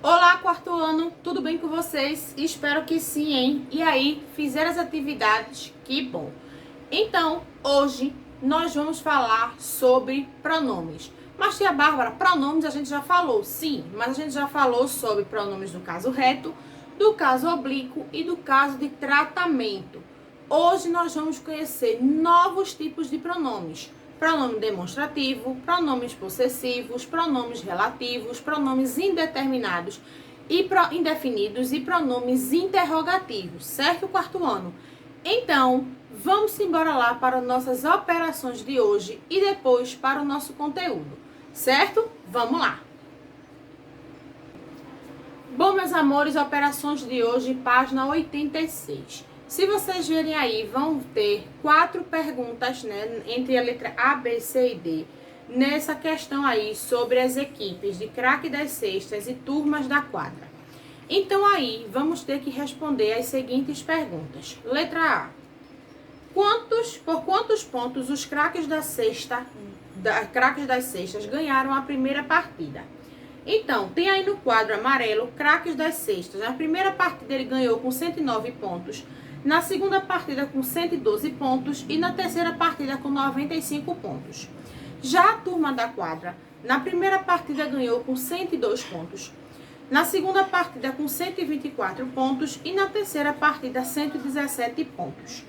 Olá, quarto ano, tudo bem com vocês? Espero que sim, hein? E aí, fizeram as atividades? Que bom! Então, hoje nós vamos falar sobre pronomes. Mas, tia Bárbara, pronomes a gente já falou, sim, mas a gente já falou sobre pronomes do caso reto, do caso oblíquo e do caso de tratamento. Hoje nós vamos conhecer novos tipos de pronomes. Pronome demonstrativo, pronomes possessivos, pronomes relativos, pronomes indeterminados e indefinidos e pronomes interrogativos, certo, quarto ano? Então, vamos embora lá para nossas operações de hoje e depois para o nosso conteúdo, certo? Vamos lá! Bom, meus amores, operações de hoje, página 86. Se vocês verem aí, vão ter 4 perguntas, né, entre a letra A, B, C e D, nessa questão aí sobre as equipes de craque das cestas e turmas da quadra. Então aí, vamos ter que responder as seguintes perguntas. Letra A. Por quantos pontos os craques das cestas ganharam a primeira partida? Então, tem aí no quadro amarelo, craques das cestas. Na primeira partida ele ganhou com 109 pontos, na segunda partida com 112 pontos e na terceira partida com 95 pontos. Já a turma da quadra, na primeira partida ganhou com 102 pontos, na segunda partida com 124 pontos e na terceira partida 117 pontos.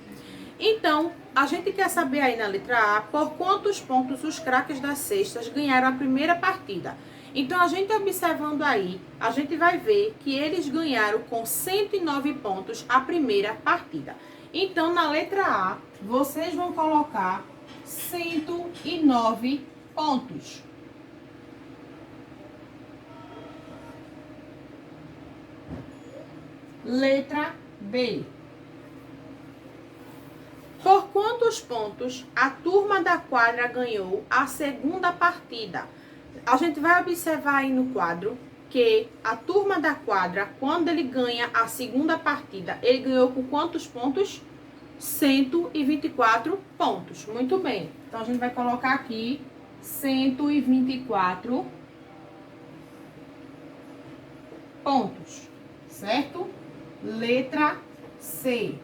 Então, a gente quer saber aí na letra A, por quantos pontos os craques das cestas ganharam a primeira partida. Então, a gente observando aí, a gente vai ver que eles ganharam com 109 pontos a primeira partida. Então, na letra A, vocês vão colocar 109 pontos. Letra B. Por quantos pontos a turma da quadra ganhou a segunda partida? A gente vai observar aí no quadro que a turma da quadra, quando ele ganha a segunda partida, ele ganhou com quantos pontos? 124 pontos. Muito bem. Então, a gente vai colocar aqui 124 pontos, certo? Letra C.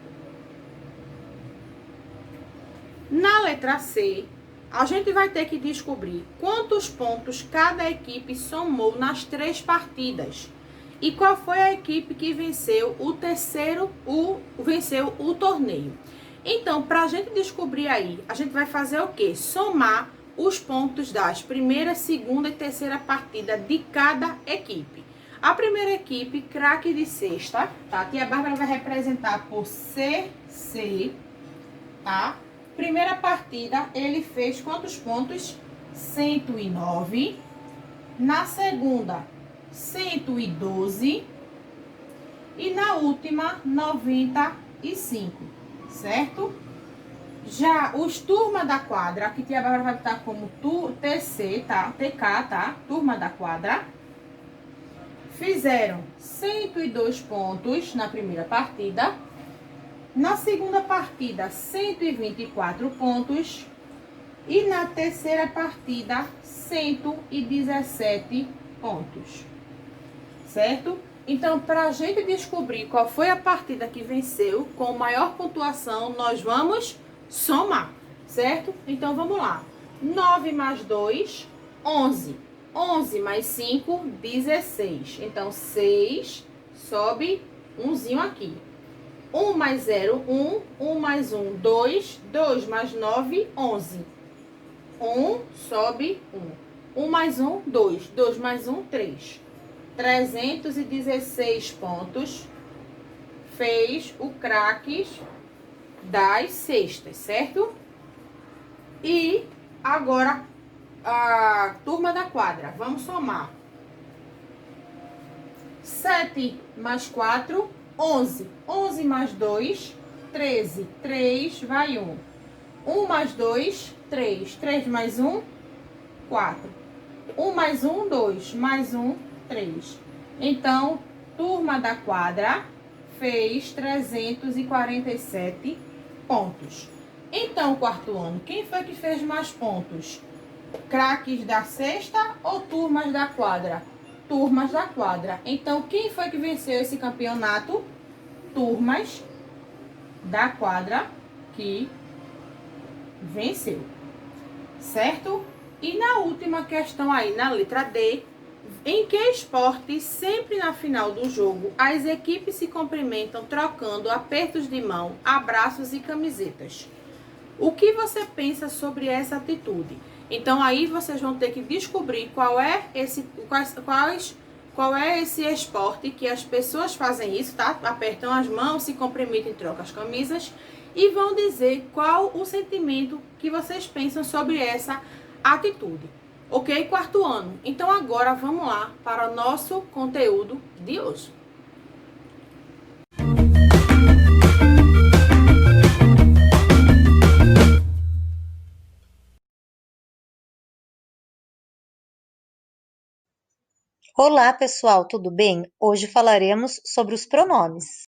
Na letra C, a gente vai ter que descobrir quantos pontos cada equipe somou nas 3 partidas. E qual foi a equipe que venceu o torneio. Então, para a gente descobrir aí, a gente vai fazer o quê? Somar os pontos das primeira, segunda e terceira partida de cada equipe. A primeira equipe, craque de cesta, tá? A tia Bárbara vai representar por CC, tá? Primeira partida, ele fez quantos pontos? 109. Na segunda, 112. E na última, 95. Certo? Já os turma da quadra, que tia Bárbara vai botar como TC, tá? TK, tá? Turma da quadra. Fizeram 102 pontos na primeira partida. Na segunda partida, 124 pontos. E na terceira partida, 117 pontos. Certo? Então, para a gente descobrir qual foi a partida que venceu com maior pontuação, nós vamos somar. Certo? Então, vamos lá. 9 mais 2, 11. 11 mais 5, 16. Então, 6, sobe umzinho aqui. 1 mais 0, 1. 1 mais 1, 2. 2 mais 9, 11. 1, sobe 1. 1 mais 1, 2. 2 mais 1, 3. 316 pontos fez o craques das cestas, certo? E agora a turma da quadra. Vamos somar. 7 mais 4, 11. 11 mais 2, 13. 3, vai 1. 1 mais 2, 3. 3 mais 1, 4. 1 mais 1, 2. Mais 1, 3. Então, turma da quadra fez 347 pontos. Então, quarto ano, quem foi que fez mais pontos? Craques da cesta ou turmas da quadra? Turmas da Quadra. Então, quem foi que venceu esse campeonato? Turmas da Quadra que venceu, certo? E na última questão aí, na letra D, em que esporte, sempre na final do jogo, as equipes se cumprimentam trocando apertos de mão, abraços e camisetas? O que você pensa sobre essa atitude? Então aí vocês vão ter que descobrir qual é esse esporte que as pessoas fazem isso, tá? Apertam as mãos, se cumprimentam e trocam as camisas e vão dizer qual o sentimento que vocês pensam sobre essa atitude. Ok? Quarto ano. Então agora vamos lá para o nosso conteúdo de hoje. Olá, pessoal, tudo bem? Hoje falaremos sobre os pronomes.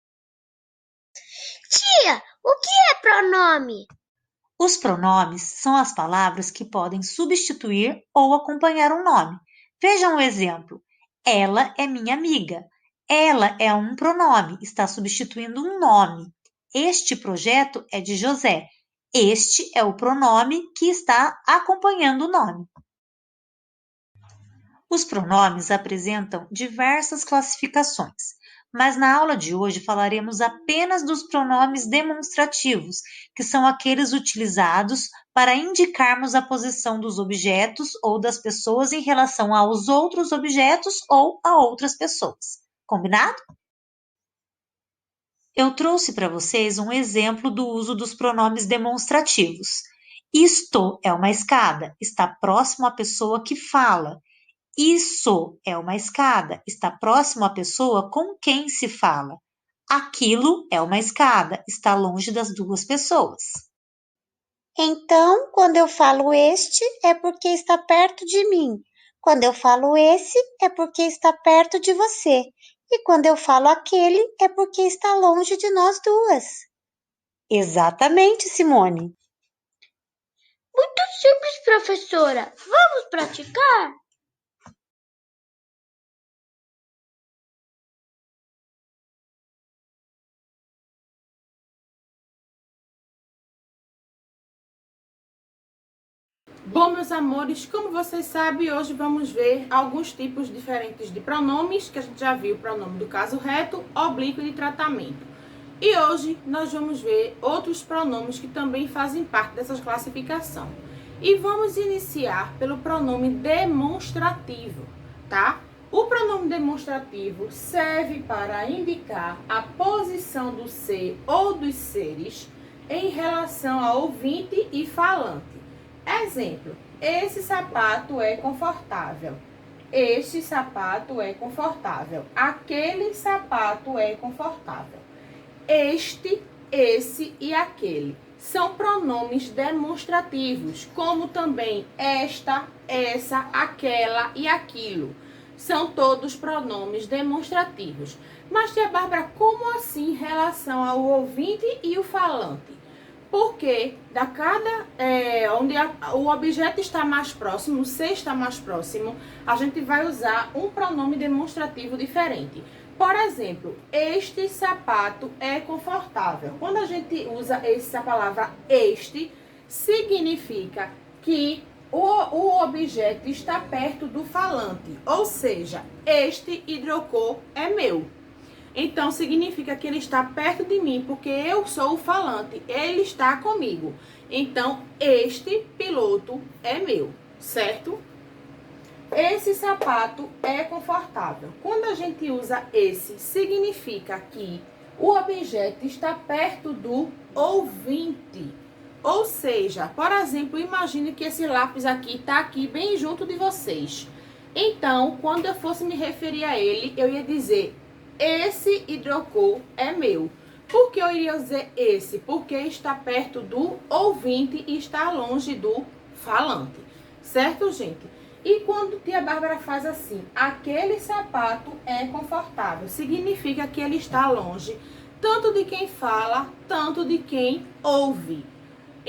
Tia, o que é pronome? Os pronomes são as palavras que podem substituir ou acompanhar um nome. Veja um exemplo. Ela é minha amiga. Ela é um pronome, está substituindo um nome. Este projeto é de José. Este é o pronome que está acompanhando o nome. Os pronomes apresentam diversas classificações, mas na aula de hoje falaremos apenas dos pronomes demonstrativos, que são aqueles utilizados para indicarmos a posição dos objetos ou das pessoas em relação aos outros objetos ou a outras pessoas. Combinado? Eu trouxe para vocês um exemplo do uso dos pronomes demonstrativos. Isto é uma escada, está próximo à pessoa que fala. Isso é uma escada, está próximo à pessoa com quem se fala. Aquilo é uma escada, está longe das duas pessoas. Então, quando eu falo este, é porque está perto de mim. Quando eu falo esse, é porque está perto de você. E quando eu falo aquele, é porque está longe de nós duas. Exatamente, Simone. Muito simples, professora. Vamos praticar? Bom, meus amores, como vocês sabem, hoje vamos ver alguns tipos diferentes de pronomes, que a gente já viu o pronome do caso reto, oblíquo e de tratamento. E hoje nós vamos ver outros pronomes que também fazem parte dessa classificação. E vamos iniciar pelo pronome demonstrativo, tá? O pronome demonstrativo serve para indicar a posição do ser ou dos seres em relação ao ouvinte e falante. Exemplo, esse sapato é confortável. Este sapato é confortável. Aquele sapato é confortável. Este, esse e aquele são pronomes demonstrativos, como também esta, essa, aquela e aquilo. São todos pronomes demonstrativos. Mas, tia Bárbara, como assim em relação ao ouvinte e o falante? Porque onde o objeto está mais próximo, o ser está mais próximo, a gente vai usar um pronome demonstrativo diferente. Por exemplo, este sapato é confortável. Quando a gente usa essa palavra este, significa que o objeto está perto do falante. Ou seja, este hidrocor é meu. Então, significa que ele está perto de mim, porque eu sou o falante, ele está comigo. Então, este piloto é meu, certo? Esse sapato é confortável. Quando a gente usa esse, significa que o objeto está perto do ouvinte. Ou seja, por exemplo, imagine que esse lápis aqui está aqui bem junto de vocês. Então, quando eu fosse me referir a ele, eu ia dizer: esse hidrocor é meu. Por que eu iria dizer esse? Porque está perto do ouvinte e está longe do falante. Certo, gente? E quando tia Bárbara faz assim, aquele sapato é confortável, significa que ele está longe, tanto de quem fala, tanto de quem ouve.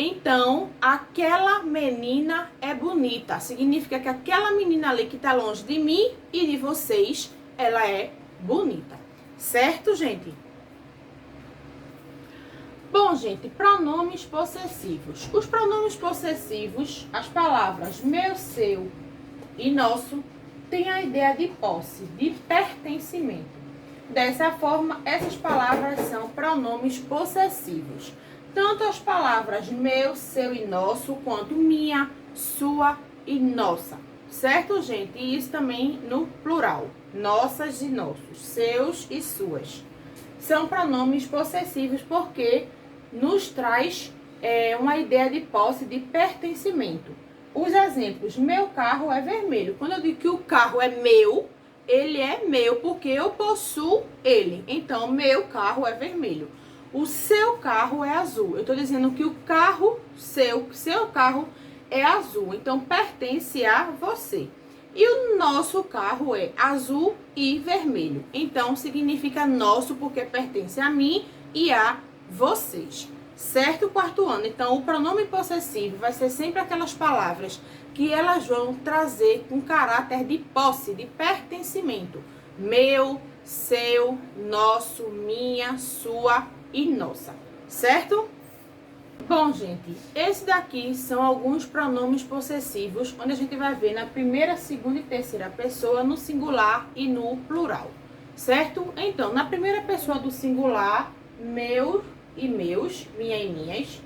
Então, aquela menina é bonita. Significa que aquela menina ali que está longe de mim e de vocês, ela é bonita. Certo, gente? Bom, gente, pronomes possessivos. Os pronomes possessivos, as palavras meu, seu e nosso, têm a ideia de posse, de pertencimento. Dessa forma, essas palavras são pronomes possessivos. Tanto as palavras meu, seu e nosso, quanto minha, sua e nossa. Certo, gente? E isso também no plural. Nossas e nossos, seus e suas. São pronomes possessivos porque nos traz uma ideia de posse, de pertencimento. Os exemplos, meu carro é vermelho. Quando eu digo que o carro é meu, ele é meu porque eu possuo ele. Então, meu carro é vermelho. O seu carro é azul. Eu estou dizendo que o carro, seu carro é azul. Então, pertence a você. E o nosso carro é azul e vermelho. Então, significa nosso porque pertence a mim e a vocês. Certo, quarto ano? Então, o pronome possessivo vai ser sempre aquelas palavras que elas vão trazer um caráter de posse, de pertencimento. Meu, seu, nosso, minha, sua e nossa. Certo? Bom, gente, esse daqui são alguns pronomes possessivos, onde a gente vai ver na primeira, segunda e terceira pessoa, no singular e no plural. Certo? Então, na primeira pessoa do singular, meu e meus, minha e minhas.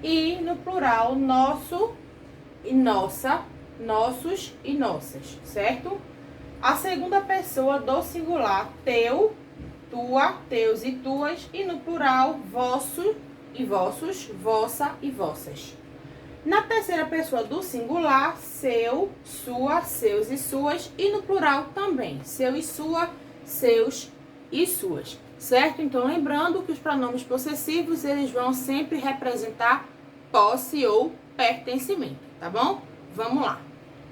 E no plural, nosso e nossa, nossos e nossas, certo? A segunda pessoa do singular, teu, tua, teus e tuas. E no plural, vosso e vossos, vossa e vossas. Na terceira pessoa do singular, seu, sua, seus e suas. E no plural também, seu e sua, seus e suas. Certo? Então, lembrando que os pronomes possessivos, eles vão sempre representar posse ou pertencimento, tá bom? Vamos lá.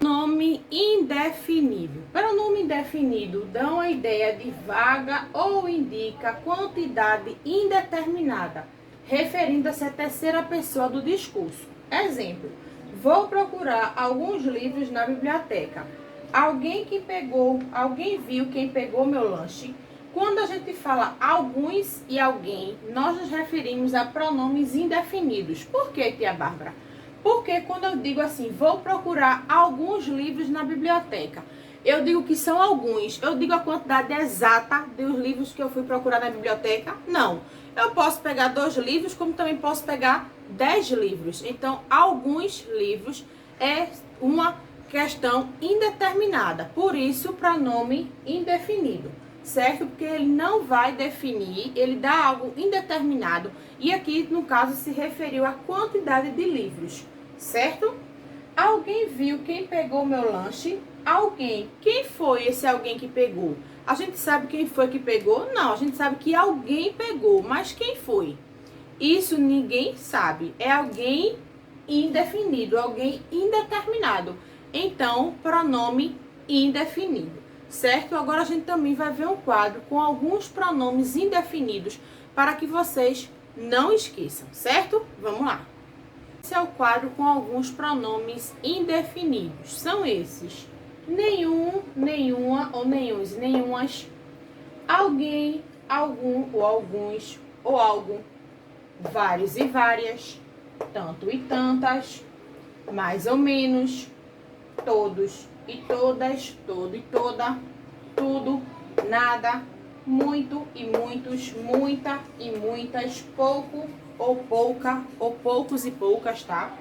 Nome indefinido. Pronome indefinido dão a ideia de vaga ou indica quantidade indeterminada, referindo-se à terceira pessoa do discurso. Exemplo, vou procurar alguns livros na biblioteca. Alguém viu quem pegou meu lanche. Quando a gente fala alguns e alguém, nós nos referimos a pronomes indefinidos. Por que, tia Bárbara? Porque quando eu digo assim, vou procurar alguns livros na biblioteca, eu digo que são alguns. Eu digo a quantidade exata dos livros que eu fui procurar na biblioteca? Não. Eu posso pegar 2 livros, como também posso pegar 10 livros. Então, alguns livros é uma questão indeterminada. Por isso, pronome indefinido. Certo? Porque ele não vai definir, ele dá algo indeterminado. E aqui, no caso, se referiu à quantidade de livros. Certo? Alguém viu quem pegou meu lanche? Alguém. Quem foi esse alguém que pegou? A gente sabe quem foi que pegou? Não, a gente sabe que alguém pegou. Mas quem foi? Isso ninguém sabe. É alguém indefinido, alguém indeterminado. Então, pronome indefinido. Certo? Agora a gente também vai ver um quadro com alguns pronomes indefinidos para que vocês não esqueçam, certo? Vamos lá. Esse é o quadro com alguns pronomes indefinidos. São esses: nenhum, nenhuma ou nenhuns e nenhumas, alguém, algum ou alguns ou algo, vários e várias, tanto e tantas, mais ou menos, todos e todas, todo e toda, tudo, nada, muito e muitos, muita e muitas, pouco ou pouca, ou poucos e poucas, tá?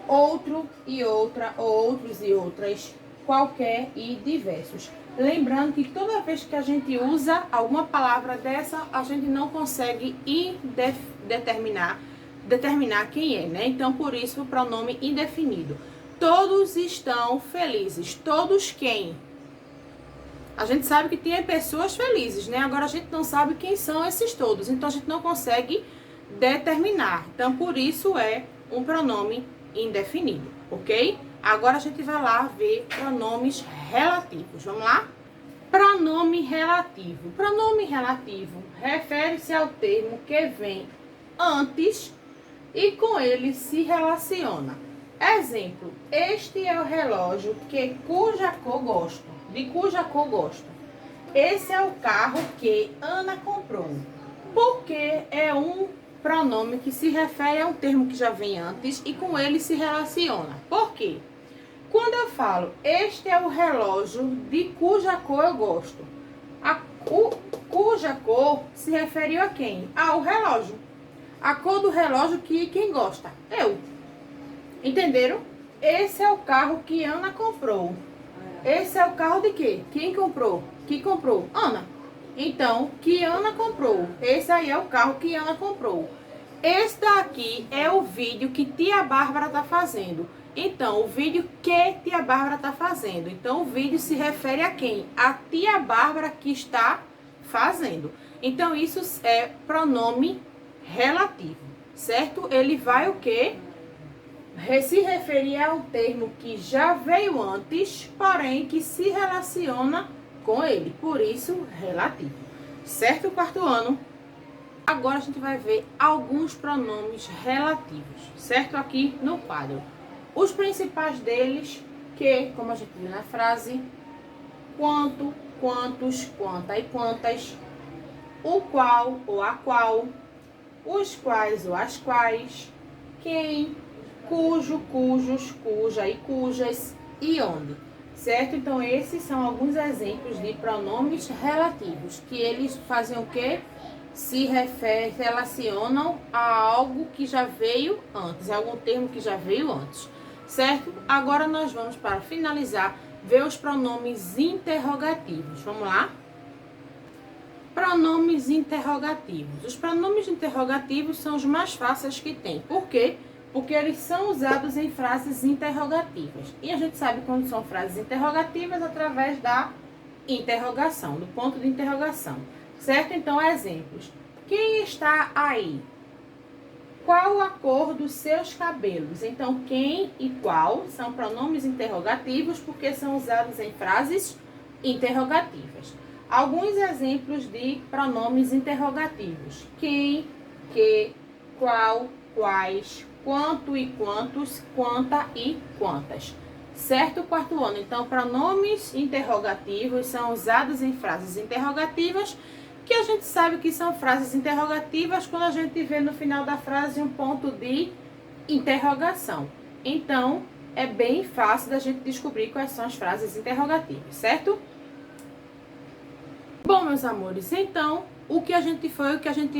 Outro e outra, ou outros e outras, qualquer e diversos. Lembrando que toda vez que a gente usa alguma palavra dessa, a gente não consegue determinar quem é, né? Então, por isso, o pronome indefinido. Todos estão felizes. Todos quem? A gente sabe que tem pessoas felizes, né? Agora a gente não sabe quem são esses todos. Então a gente não consegue determinar. Então por isso é um pronome indefinido, ok? Agora a gente vai lá ver pronomes relativos. Vamos lá? Pronome relativo. Pronome relativo refere-se ao termo que vem antes e com ele se relaciona. Exemplo, este é o relógio cuja cor gosto, de cuja cor gosto. Esse é o carro que Ana comprou. Porque é um pronome que se refere a um termo que já vem antes e com ele se relaciona. Por quê? Quando eu falo, este é o relógio de cuja cor eu gosto. Cuja cor se referiu a quem? Ao relógio. A cor do relógio que quem gosta? Eu. Entenderam? Esse é o carro que Ana comprou. Esse é o carro de quê? Quem comprou? Que comprou? Ana. Então, que Ana comprou. Esse aí é o carro que Ana comprou. Esse daqui é o vídeo que tia Bárbara tá fazendo. Então, o vídeo que tia Bárbara tá fazendo. Então, o vídeo se refere a quem? A tia Bárbara que está fazendo. Então, isso é pronome relativo, certo? Ele vai o quê? Se referir a um termo que já veio antes, porém que se relaciona com ele. Por isso, relativo. Certo, quarto ano? Agora a gente vai ver alguns pronomes relativos, certo? Aqui no quadro. Os principais deles, que, como a gente viu na frase, quanto, quantos, quanta e quantas, o qual ou a qual, os quais ou as quais, quem, cujo, cujos, cuja e cujas e onde, certo? Então, esses são alguns exemplos de pronomes relativos, que eles fazem o quê? Relacionam a algo que já veio antes, algum termo que já veio antes, certo? Agora nós vamos, para finalizar, ver os pronomes interrogativos. Vamos lá? Pronomes interrogativos. Os pronomes interrogativos são os mais fáceis que tem. Por quê? Porque eles são usados em frases interrogativas. E a gente sabe quando são frases interrogativas através da interrogação, do ponto de interrogação. Certo? Então, exemplos. Quem está aí? Qual a cor dos seus cabelos? Então, quem e qual são pronomes interrogativos porque são usados em frases interrogativas. Alguns exemplos de pronomes interrogativos. Quem, que, qual, quais, quanto e quantos, quanta e quantas. Certo, quarto ano? Então, pronomes interrogativos são usados em frases interrogativas, que a gente sabe que são frases interrogativas quando a gente vê no final da frase um ponto de interrogação. Então, é bem fácil da gente descobrir quais são as frases interrogativas, certo? Bom, meus amores, então, o que a gente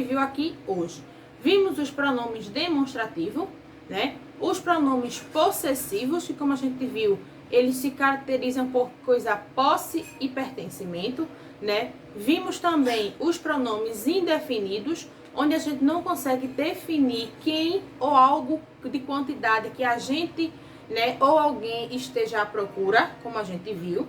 viu aqui hoje? Vimos os pronomes demonstrativos, né? Os pronomes possessivos, que como a gente viu, eles se caracterizam por coisa posse e pertencimento, né? Vimos também os pronomes indefinidos, onde a gente não consegue definir quem ou algo de quantidade que a gente, né, ou alguém esteja à procura, como a gente viu.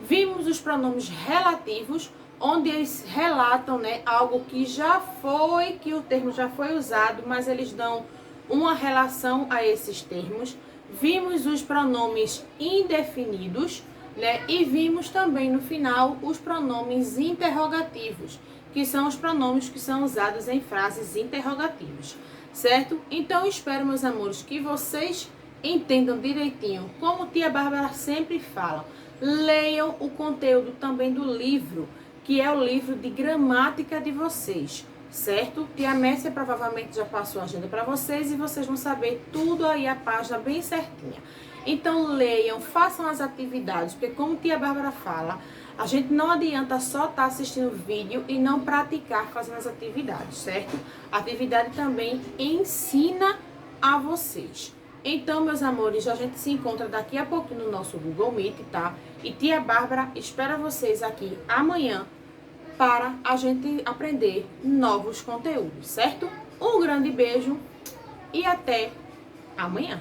Vimos os pronomes relativos, onde eles relatam, né, algo que já foi, que o termo já foi usado, mas eles dão uma relação a esses termos. Vimos os pronomes indefinidos, né, e vimos também no final os pronomes interrogativos, que são os pronomes que são usados em frases interrogativas, certo? Então, espero, meus amores, que vocês entendam direitinho, como tia Bárbara sempre fala. Leiam o conteúdo também do livro, que é o livro de gramática de vocês, certo? Tia Mércia provavelmente já passou a agenda para vocês e vocês vão saber tudo aí, a página bem certinha. Então, leiam, façam as atividades, porque como tia Bárbara fala, a gente não adianta só estar assistindo o vídeo e não praticar fazendo as atividades, certo? A atividade também ensina a vocês. Então, meus amores, a gente se encontra daqui a pouquinho no nosso Google Meet, tá? E tia Bárbara espera vocês aqui amanhã para a gente aprender novos conteúdos, certo? Um grande beijo e até amanhã!